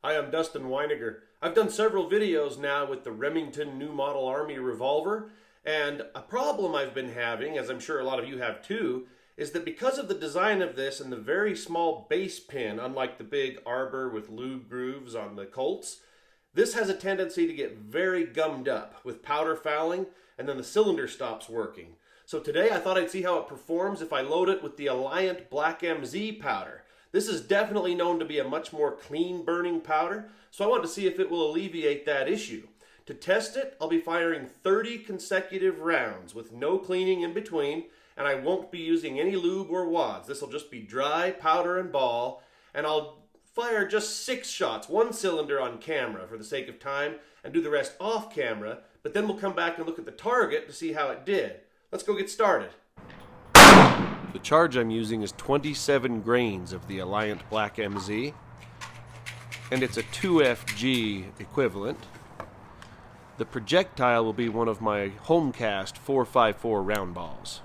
Hi, I'm Dustin Weiniger. I've done several videos now with the Remington New Model Army revolver, and a problem I've been having, as I'm sure a lot of you have too, is that because of the design of this and the very small base pin, unlike the big arbor with lube grooves on the Colts, this has a tendency to get very gummed up with powder fouling, and then the cylinder stops working. So today I thought I'd see how it performs if I load it with the Alliant Black MZ powder. This is definitely known to be a much more clean burning powder, so I want to see if it will alleviate that issue. To test it, I'll be firing 30 consecutive rounds with no cleaning in between, and I won't be using any lube or wads. This will just be dry powder and ball, and I'll fire just 6 shots, 1 cylinder on camera for the sake of time, and do the rest off camera, but then we'll come back and look at the target to see how it did. Let's go get started. The charge I'm using is 27 grains of the Alliant Black MZ, and it's a 2FG equivalent. The projectile will be one of my Homecast 454 round balls.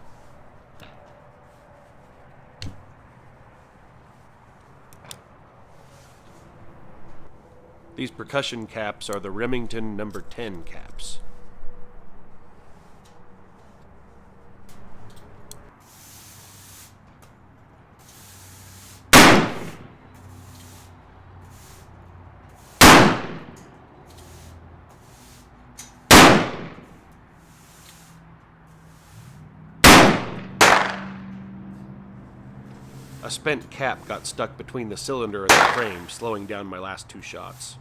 These percussion caps are the Remington number 10 caps. A spent cap got stuck between the cylinder and the frame, slowing down my last 2 shots.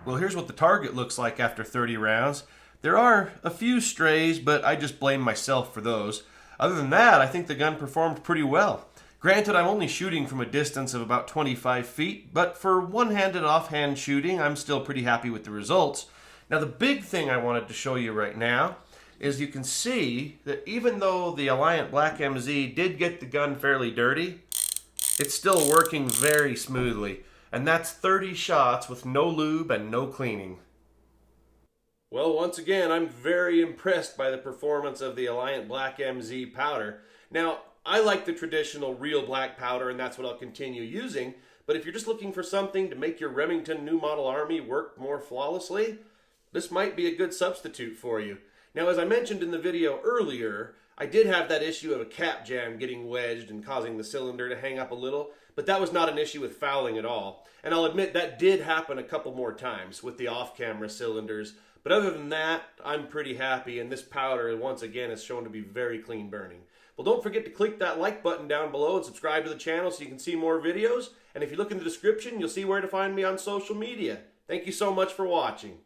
Well, here's what the target looks like after 30 rounds. There are a few strays, but I just blame myself for those. Other than that, I think the gun performed pretty well. Granted, I'm only shooting from a distance of about 25 feet, but for one-handed offhand shooting, I'm still pretty happy with the results. Now, the big thing I wanted to show you right now is you can see that even though the Alliant Black MZ did get the gun fairly dirty, it's still working very smoothly. And that's 30 shots with no lube and no cleaning. Well, once again, I'm very impressed by the performance of the Alliant Black MZ powder. Now, I like the traditional real black powder, and that's what I'll continue using. But if you're just looking for something to make your Remington New Model Army work more flawlessly, this might be a good substitute for you. Now, as I mentioned in the video earlier, I did have that issue of a cap jam getting wedged and causing the cylinder to hang up a little, but that was not an issue with fouling at all. And I'll admit that did happen a couple more times with the off-camera cylinders. But other than that, I'm pretty happy, and this powder, once again, is shown to be very clean burning. Well, don't forget to click that like button down below and subscribe to the channel so you can see more videos. And if you look in the description, you'll see where to find me on social media. Thank you so much for watching.